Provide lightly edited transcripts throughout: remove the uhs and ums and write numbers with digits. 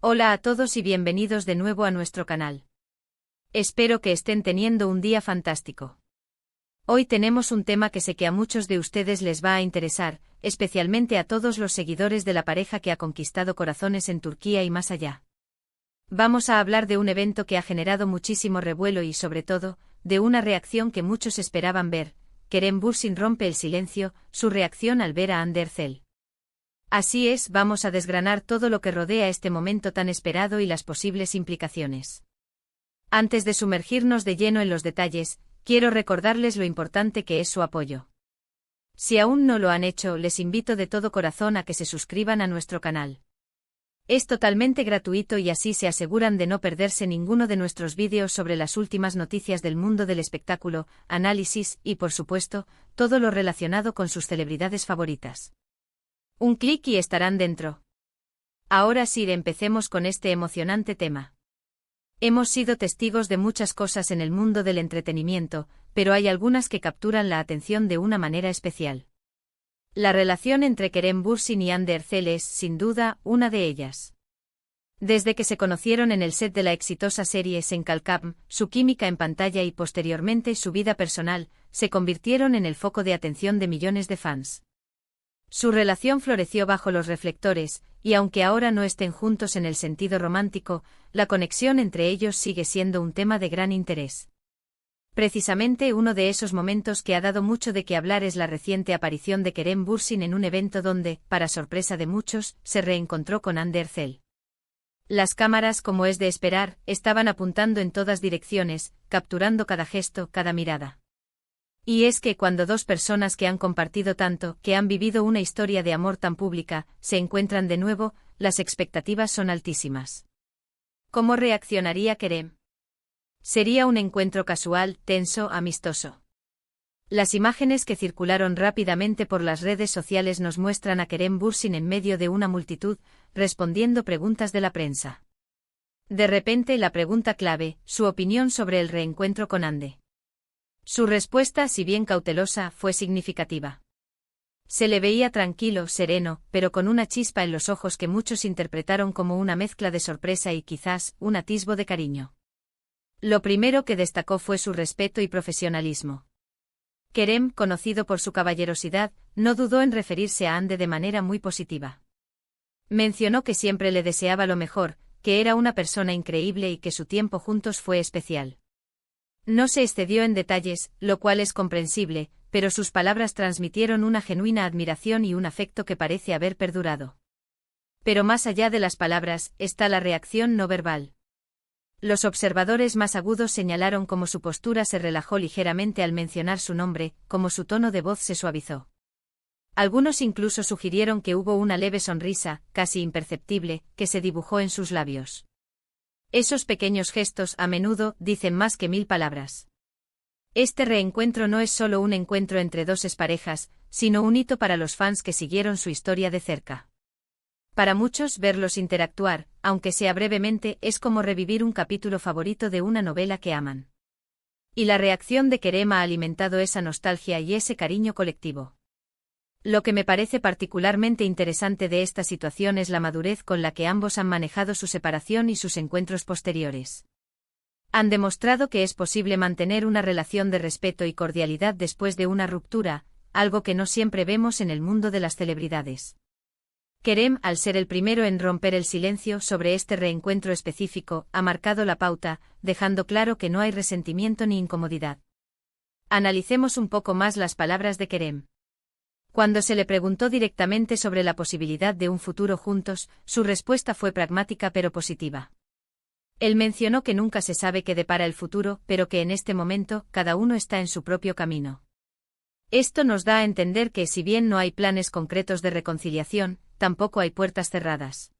Hola a todos y bienvenidos de nuevo a nuestro canal. Espero que estén teniendo un día fantástico. Hoy tenemos un tema que sé que a muchos de ustedes les va a interesar, especialmente a todos los seguidores de la pareja que ha conquistado corazones en Turquía y más allá. Vamos a hablar de un evento que ha generado muchísimo revuelo y, sobre todo, de una reacción que muchos esperaban ver. Kerem Bürsin rompe el silencio, su reacción al ver a Hande Erçel. Así es, vamos a desgranar todo lo que rodea este momento tan esperado y las posibles implicaciones. Antes de sumergirnos de lleno en los detalles, quiero recordarles lo importante que es su apoyo. Si aún no lo han hecho, les invito de todo corazón a que se suscriban a nuestro canal. Es totalmente gratuito y así se aseguran de no perderse ninguno de nuestros vídeos sobre las últimas noticias del mundo del espectáculo, análisis y, por supuesto, todo lo relacionado con sus celebridades favoritas. Un clic y estarán dentro. Ahora sí, empecemos con este emocionante tema. Hemos sido testigos de muchas cosas en el mundo del entretenimiento, pero hay algunas que capturan la atención de una manera especial. La relación entre Kerem Bürsin y Hande Erçel es, sin duda, una de ellas. Desde que se conocieron en el set de la exitosa serie Sen Kalkam, su química en pantalla y posteriormente su vida personal, se convirtieron en el foco de atención de millones de fans. Su relación floreció bajo los reflectores, y aunque ahora no estén juntos en el sentido romántico, la conexión entre ellos sigue siendo un tema de gran interés. Precisamente uno de esos momentos que ha dado mucho de qué hablar es la reciente aparición de Kerem Bürsin en un evento donde, para sorpresa de muchos, se reencontró con Hande Erçel. Las cámaras, como es de esperar, estaban apuntando en todas direcciones, capturando cada gesto, cada mirada. Y es que cuando dos personas que han compartido tanto, que han vivido una historia de amor tan pública, se encuentran de nuevo, las expectativas son altísimas. ¿Cómo reaccionaría Kerem? ¿Sería un encuentro casual, tenso, amistoso? Las imágenes que circularon rápidamente por las redes sociales nos muestran a Kerem Bürsin en medio de una multitud, respondiendo preguntas de la prensa. De repente la pregunta clave, su opinión sobre el reencuentro con Hande. Su respuesta, si bien cautelosa, fue significativa. Se le veía tranquilo, sereno, pero con una chispa en los ojos que muchos interpretaron como una mezcla de sorpresa y quizás un atisbo de cariño. Lo primero que destacó fue su respeto y profesionalismo. Kerem, conocido por su caballerosidad, no dudó en referirse a Hande de manera muy positiva. Mencionó que siempre le deseaba lo mejor, que era una persona increíble y que su tiempo juntos fue especial. No se excedió en detalles, lo cual es comprensible, pero sus palabras transmitieron una genuina admiración y un afecto que parece haber perdurado. Pero más allá de las palabras, está la reacción no verbal. Los observadores más agudos señalaron cómo su postura se relajó ligeramente al mencionar su nombre, cómo su tono de voz se suavizó. Algunos incluso sugirieron que hubo una leve sonrisa, casi imperceptible, que se dibujó en sus labios. Esos pequeños gestos a menudo dicen más que 1000 palabras. Este reencuentro no es solo un encuentro entre dos exparejas, sino un hito para los fans que siguieron su historia de cerca. Para muchos, verlos interactuar, aunque sea brevemente, es como revivir un capítulo favorito de una novela que aman. Y la reacción de Kerem ha alimentado esa nostalgia y ese cariño colectivo. Lo que me parece particularmente interesante de esta situación es la madurez con la que ambos han manejado su separación y sus encuentros posteriores. Han demostrado que es posible mantener una relación de respeto y cordialidad después de una ruptura, algo que no siempre vemos en el mundo de las celebridades. Kerem, al ser el primero en romper el silencio sobre este reencuentro específico, ha marcado la pauta, dejando claro que no hay resentimiento ni incomodidad. Analicemos un poco más las palabras de Kerem. Cuando se le preguntó directamente sobre la posibilidad de un futuro juntos, su respuesta fue pragmática pero positiva. Él mencionó que nunca se sabe qué depara el futuro, pero que en este momento, cada uno está en su propio camino. Esto nos da a entender que si bien no hay planes concretos de reconciliación, tampoco hay puertas cerradas.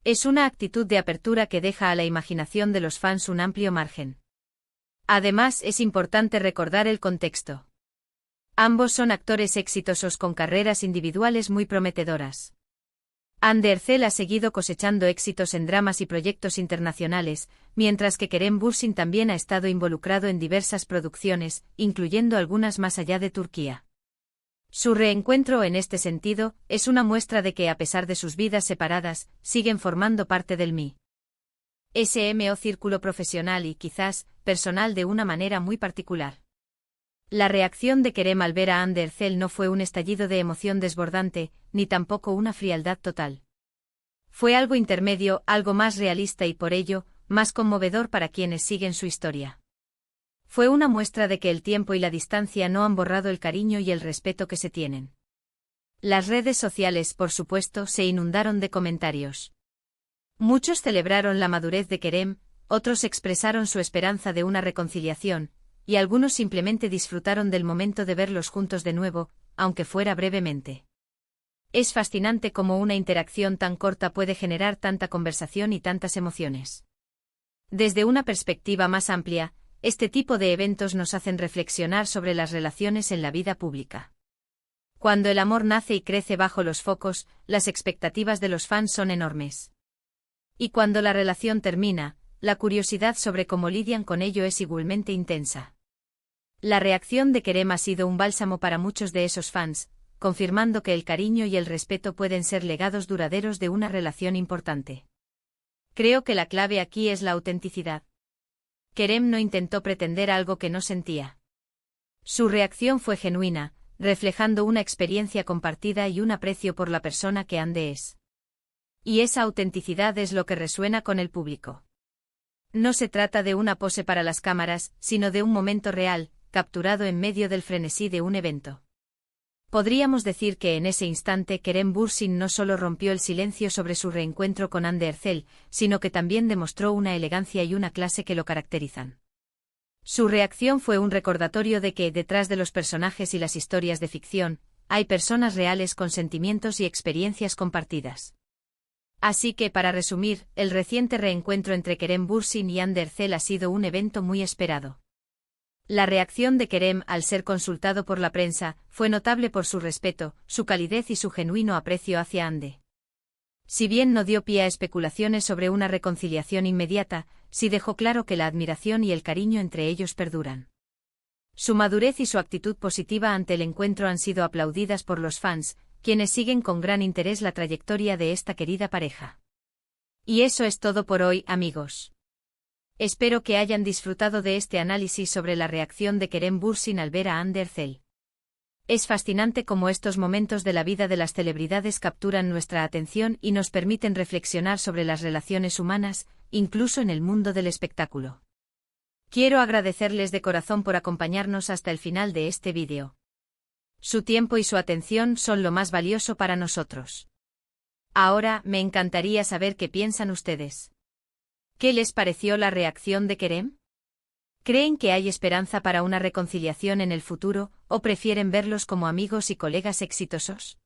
Es una actitud de apertura que deja a la imaginación de los fans un amplio margen. Además, es importante recordar el contexto. Ambos son actores exitosos con carreras individuales muy prometedoras. Hande Erçel ha seguido cosechando éxitos en dramas y proyectos internacionales, mientras que Kerem Bürsin también ha estado involucrado en diversas producciones, incluyendo algunas más allá de Turquía. Su reencuentro en este sentido es una muestra de que a pesar de sus vidas separadas, siguen formando parte del mismo círculo profesional y quizás personal de una manera muy particular. La reacción de Kerem al ver a Hande Erçel no fue un estallido de emoción desbordante, ni tampoco una frialdad total. Fue algo intermedio, algo más realista y por ello, más conmovedor para quienes siguen su historia. Fue una muestra de que el tiempo y la distancia no han borrado el cariño y el respeto que se tienen. Las redes sociales, por supuesto, se inundaron de comentarios. Muchos celebraron la madurez de Kerem, otros expresaron su esperanza de una reconciliación, y algunos simplemente disfrutaron del momento de verlos juntos de nuevo, aunque fuera brevemente. Es fascinante cómo una interacción tan corta puede generar tanta conversación y tantas emociones. Desde una perspectiva más amplia, este tipo de eventos nos hacen reflexionar sobre las relaciones en la vida pública. Cuando el amor nace y crece bajo los focos, las expectativas de los fans son enormes. Y cuando la relación termina, la curiosidad sobre cómo lidian con ello es igualmente intensa. La reacción de Kerem ha sido un bálsamo para muchos de esos fans, confirmando que el cariño y el respeto pueden ser legados duraderos de una relación importante. Creo que la clave aquí es la autenticidad. Kerem no intentó pretender algo que no sentía. Su reacción fue genuina, reflejando una experiencia compartida y un aprecio por la persona que Hande es. Y esa autenticidad es lo que resuena con el público. No se trata de una pose para las cámaras, sino de un momento real, capturado en medio del frenesí de un evento. Podríamos decir que en ese instante Kerem Bürsin no solo rompió el silencio sobre su reencuentro con Hande Erçel, sino que también demostró una elegancia y una clase que lo caracterizan. Su reacción fue un recordatorio de que, detrás de los personajes y las historias de ficción, hay personas reales con sentimientos y experiencias compartidas. Así que, para resumir, el reciente reencuentro entre Kerem Bürsin y Hande Erçel ha sido un evento muy esperado. La reacción de Kerem al ser consultado por la prensa fue notable por su respeto, su calidez y su genuino aprecio hacia Hande. Si bien no dio pie a especulaciones sobre una reconciliación inmediata, sí dejó claro que la admiración y el cariño entre ellos perduran. Su madurez y su actitud positiva ante el encuentro han sido aplaudidas por los fans, quienes siguen con gran interés la trayectoria de esta querida pareja. Y eso es todo por hoy, amigos. Espero que hayan disfrutado de este análisis sobre la reacción de Kerem Bürsin al ver a Hande Erçel. Es fascinante cómo estos momentos de la vida de las celebridades capturan nuestra atención y nos permiten reflexionar sobre las relaciones humanas, incluso en el mundo del espectáculo. Quiero agradecerles de corazón por acompañarnos hasta el final de este vídeo. Su tiempo y su atención son lo más valioso para nosotros. Ahora, me encantaría saber qué piensan ustedes. ¿Qué les pareció la reacción de Kerem? ¿Creen que hay esperanza para una reconciliación en el futuro, o prefieren verlos como amigos y colegas exitosos?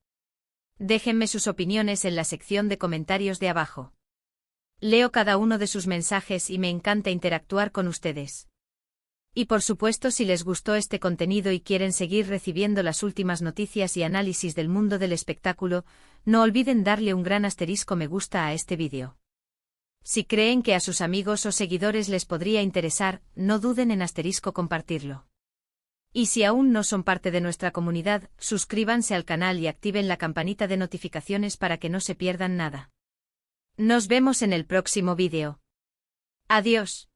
Déjenme sus opiniones en la sección de comentarios de abajo. Leo cada uno de sus mensajes y me encanta interactuar con ustedes. Y por supuesto, si les gustó este contenido y quieren seguir recibiendo las últimas noticias y análisis del mundo del espectáculo, no olviden darle un gran asterisco me gusta a este vídeo. Si creen que a sus amigos o seguidores les podría interesar, no duden en compartirlo. Y si aún no son parte de nuestra comunidad, suscríbanse al canal y activen la campanita de notificaciones para que no se pierdan nada. Nos vemos en el próximo vídeo. Adiós.